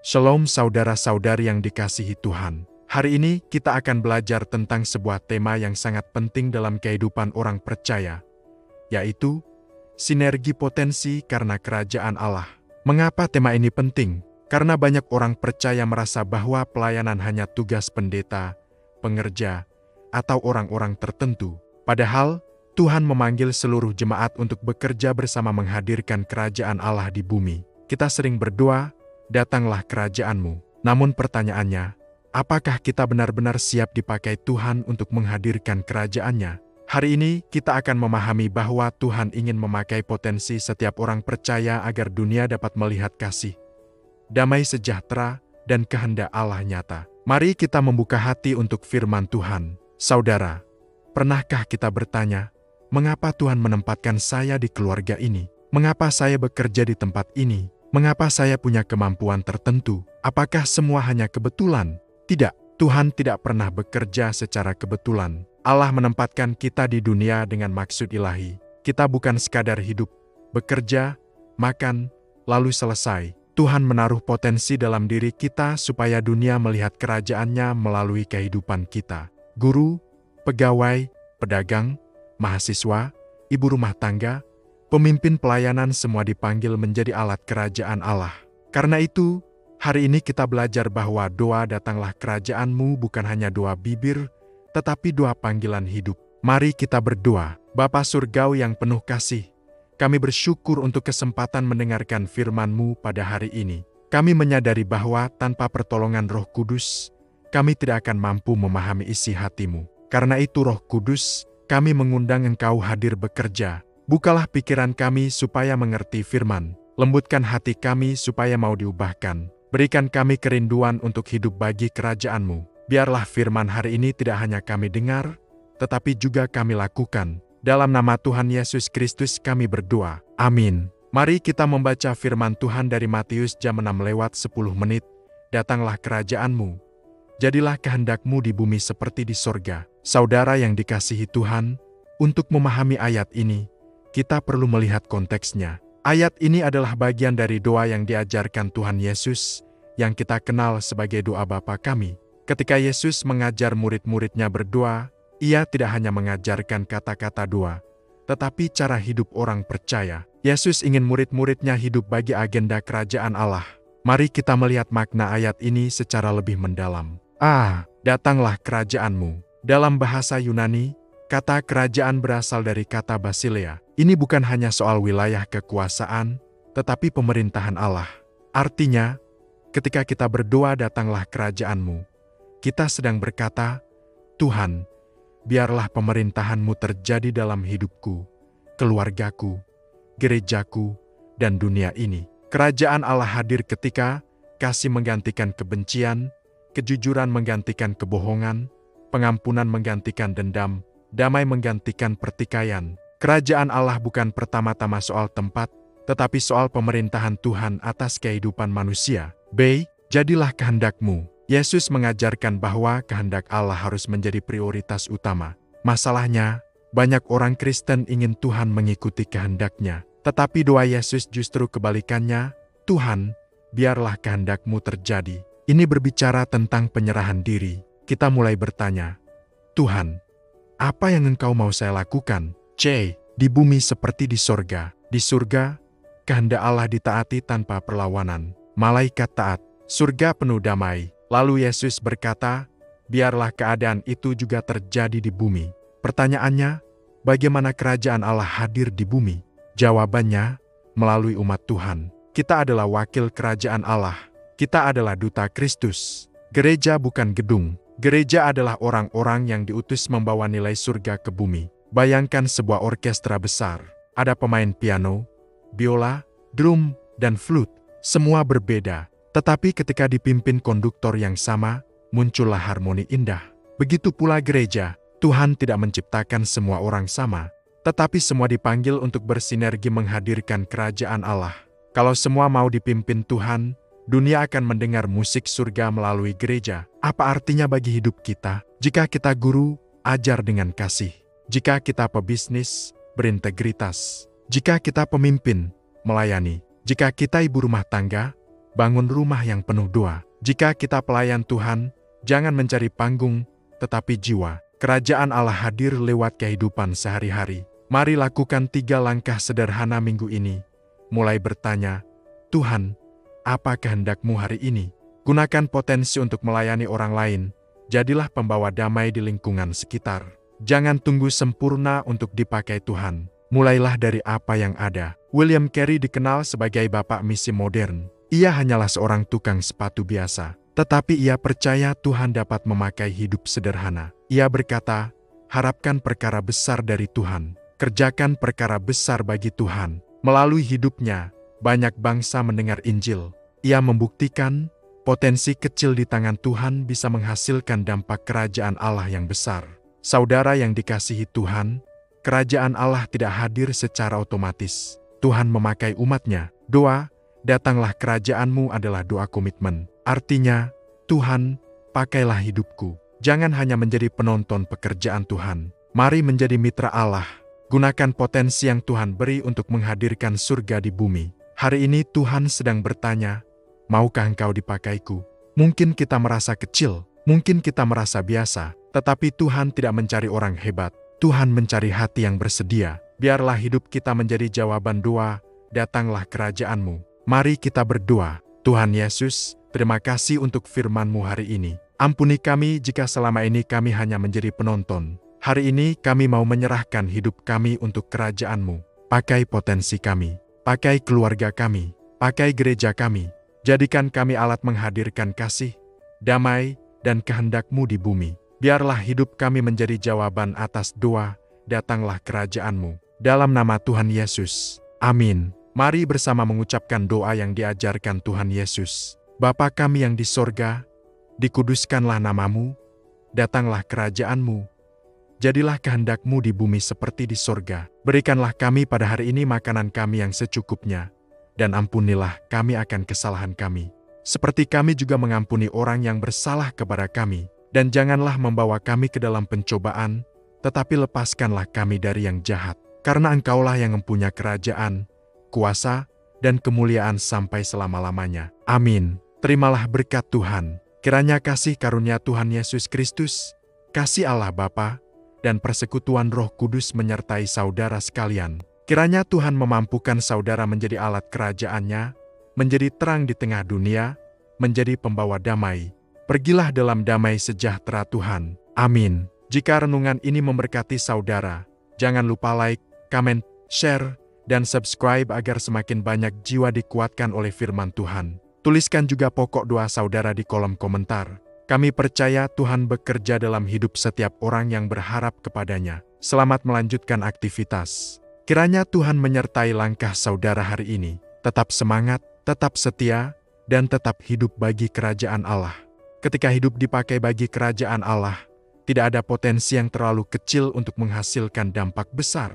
Shalom saudara-saudari yang dikasihi Tuhan. Hari ini kita akan belajar tentang sebuah tema yang sangat penting dalam kehidupan orang percaya, yaitu sinergi potensi karena kerajaan Allah. Mengapa tema ini penting? Karena banyak orang percaya merasa bahwa pelayanan hanya tugas pendeta, pengerja, atau orang-orang tertentu. Padahal, Tuhan memanggil seluruh jemaat untuk bekerja bersama menghadirkan kerajaan Allah di bumi. Kita sering berdoa, "Datanglah kerajaan-Mu." Namun pertanyaannya, apakah kita benar-benar siap dipakai Tuhan untuk menghadirkan kerajaan-Nya? Hari ini kita akan memahami bahwa Tuhan ingin memakai potensi setiap orang percaya agar dunia dapat melihat kasih, damai sejahtera, dan kehendak Allah nyata. Mari kita membuka hati untuk firman Tuhan. Saudara, pernahkah kita bertanya, mengapa Tuhan menempatkan saya di keluarga ini? Mengapa saya bekerja di tempat ini? Mengapa saya punya kemampuan tertentu? Apakah semua hanya kebetulan? Tidak, Tuhan tidak pernah bekerja secara kebetulan. Allah menempatkan kita di dunia dengan maksud ilahi. Kita bukan sekadar hidup, bekerja, makan, lalu selesai. Tuhan menaruh potensi dalam diri kita supaya dunia melihat kerajaan-Nya melalui kehidupan kita. Guru, pegawai, pedagang, mahasiswa, ibu rumah tangga, pemimpin pelayanan semua dipanggil menjadi alat kerajaan Allah. Karena itu, hari ini kita belajar bahwa doa "Datanglah kerajaan-Mu" bukan hanya doa bibir, tetapi doa panggilan hidup. Mari kita berdoa. Bapa Surgawi yang penuh kasih, kami bersyukur untuk kesempatan mendengarkan firman-Mu pada hari ini. Kami menyadari bahwa tanpa pertolongan Roh Kudus, kami tidak akan mampu memahami isi hati-Mu. Karena itu Roh Kudus, kami mengundang Engkau hadir bekerja. Bukalah pikiran kami supaya mengerti firman. Lembutkan hati kami supaya mau diubahkan. Berikan kami kerinduan untuk hidup bagi kerajaan-Mu. Biarlah firman hari ini tidak hanya kami dengar, tetapi juga kami lakukan. Dalam nama Tuhan Yesus Kristus kami berdoa. Amin. Mari kita membaca firman Tuhan dari Matius jam 6:10. Datanglah kerajaan-Mu. Jadilah kehendak-Mu di bumi seperti di sorga. Saudara yang dikasihi Tuhan, untuk memahami ayat ini, kita perlu melihat konteksnya. Ayat ini adalah bagian dari doa yang diajarkan Tuhan Yesus, yang kita kenal sebagai doa Bapa kami. Ketika Yesus mengajar murid-muridnya berdoa, Ia tidak hanya mengajarkan kata-kata doa, tetapi cara hidup orang percaya. Yesus ingin murid-muridnya hidup bagi agenda kerajaan Allah. Mari kita melihat makna ayat ini secara lebih mendalam. Datanglah kerajaan-Mu. Dalam bahasa Yunani, kata kerajaan berasal dari kata basileia. Ini bukan hanya soal wilayah kekuasaan, tetapi pemerintahan Allah. Artinya, ketika kita berdoa "Datanglah kerajaan-Mu", kita sedang berkata, "Tuhan, biarlah pemerintahan-Mu terjadi dalam hidupku, keluargaku, gerejaku, dan dunia ini." Kerajaan Allah hadir ketika kasih menggantikan kebencian, kejujuran menggantikan kebohongan, pengampunan menggantikan dendam, damai menggantikan pertikaian. Kerajaan Allah bukan pertama-tama soal tempat, tetapi soal pemerintahan Tuhan atas kehidupan manusia. Jadilah kehendak-Mu. Yesus mengajarkan bahwa kehendak Allah harus menjadi prioritas utama. Masalahnya, banyak orang Kristen ingin Tuhan mengikuti kehendak-Nya. Tetapi doa Yesus justru kebalikannya, "Tuhan, biarlah kehendak-Mu terjadi." Ini berbicara tentang penyerahan diri. Kita mulai bertanya, "Tuhan, apa yang Engkau mau saya lakukan?" Di bumi seperti di sorga. Di surga, kehendak Allah ditaati tanpa perlawanan. Malaikat taat, surga penuh damai. Lalu Yesus berkata, biarlah keadaan itu juga terjadi di bumi. Pertanyaannya, bagaimana kerajaan Allah hadir di bumi? Jawabannya, melalui umat Tuhan. Kita adalah wakil kerajaan Allah. Kita adalah duta Kristus. Gereja bukan gedung. Gereja adalah orang-orang yang diutus membawa nilai surga ke bumi. Bayangkan sebuah orkestra besar. Ada pemain piano, biola, drum, dan flute. Semua berbeda. Tetapi ketika dipimpin konduktor yang sama, muncullah harmoni indah. Begitu pula gereja. Tuhan tidak menciptakan semua orang sama, tetapi semua dipanggil untuk bersinergi menghadirkan kerajaan Allah. Kalau semua mau dipimpin Tuhan, dunia akan mendengar musik surga melalui gereja. Apa artinya bagi hidup kita? Jika kita guru, ajar dengan kasih. Jika kita pebisnis, berintegritas. Jika kita pemimpin, melayani. Jika kita ibu rumah tangga, bangun rumah yang penuh doa. Jika kita pelayan Tuhan, jangan mencari panggung, tetapi jiwa. Kerajaan Allah hadir lewat kehidupan sehari-hari. Mari lakukan 3 langkah sederhana minggu ini. Mulai bertanya, Tuhan, apa kehendak-Mu hari ini? Gunakan potensi untuk melayani orang lain. Jadilah pembawa damai di lingkungan sekitar. Jangan tunggu sempurna untuk dipakai Tuhan. Mulailah dari apa yang ada. William Carey dikenal sebagai bapak misi modern. Ia hanyalah seorang tukang sepatu biasa, tetapi ia percaya Tuhan dapat memakai hidup sederhana. Ia berkata, harapkan perkara besar dari Tuhan. Kerjakan perkara besar bagi Tuhan. Melalui hidupnya, banyak bangsa mendengar Injil. Ia membuktikan, potensi kecil di tangan Tuhan bisa menghasilkan dampak kerajaan Allah yang besar. Saudara yang dikasihi Tuhan, kerajaan Allah tidak hadir secara otomatis. Tuhan memakai umat-Nya. Doa, datanglah kerajaan-Mu adalah doa komitmen. Artinya, Tuhan, pakailah hidupku. Jangan hanya menjadi penonton pekerjaan Tuhan. Mari menjadi mitra Allah. Gunakan potensi yang Tuhan beri untuk menghadirkan surga di bumi. Hari ini Tuhan sedang bertanya, maukah engkau dipakaiku? Mungkin kita merasa kecil, mungkin kita merasa biasa, tetapi Tuhan tidak mencari orang hebat. Tuhan mencari hati yang bersedia. Biarlah hidup kita menjadi jawaban doa, datanglah kerajaan-Mu. Mari kita berdoa. Tuhan Yesus, terima kasih untuk firman-Mu hari ini. Ampuni kami jika selama ini kami hanya menjadi penonton. Hari ini kami mau menyerahkan hidup kami untuk kerajaan-Mu. Pakai potensi kami, pakai keluarga kami, pakai gereja kami. Jadikan kami alat menghadirkan kasih, damai, dan kehendak-Mu di bumi. Biarlah hidup kami menjadi jawaban atas doa, datanglah kerajaan-Mu. Dalam nama Tuhan Yesus. Amin. Mari bersama mengucapkan doa yang diajarkan Tuhan Yesus. Bapa kami yang di sorga, dikuduskanlah nama-Mu, datanglah kerajaan-Mu. Jadilah kehendak-Mu di bumi seperti di sorga. Berikanlah kami pada hari ini makanan kami yang secukupnya, dan ampunilah kami akan kesalahan kami, seperti kami juga mengampuni orang yang bersalah kepada kami. Dan janganlah membawa kami ke dalam pencobaan, tetapi lepaskanlah kami dari yang jahat. Karena Engkaulah yang mempunyai kerajaan, kuasa, dan kemuliaan sampai selama-lamanya. Amin. Terimalah berkat Tuhan. Kiranya kasih karunia Tuhan Yesus Kristus, kasih Allah Bapa, dan persekutuan Roh Kudus menyertai saudara sekalian. Kiranya Tuhan memampukan saudara menjadi alat kerajaan-Nya, menjadi terang di tengah dunia, menjadi pembawa damai. Pergilah dalam damai sejahtera Tuhan. Amin. Jika renungan ini memberkati saudara, jangan lupa like, comment, share, dan subscribe agar semakin banyak jiwa dikuatkan oleh firman Tuhan. Tuliskan juga pokok doa saudara di kolom komentar. Kami percaya Tuhan bekerja dalam hidup setiap orang yang berharap kepadanya. Selamat melanjutkan aktivitas. Kiranya Tuhan menyertai langkah saudara hari ini. Tetap semangat, tetap setia, dan tetap hidup bagi kerajaan Allah. Ketika hidup dipakai bagi kerajaan Allah, tidak ada potensi yang terlalu kecil untuk menghasilkan dampak besar.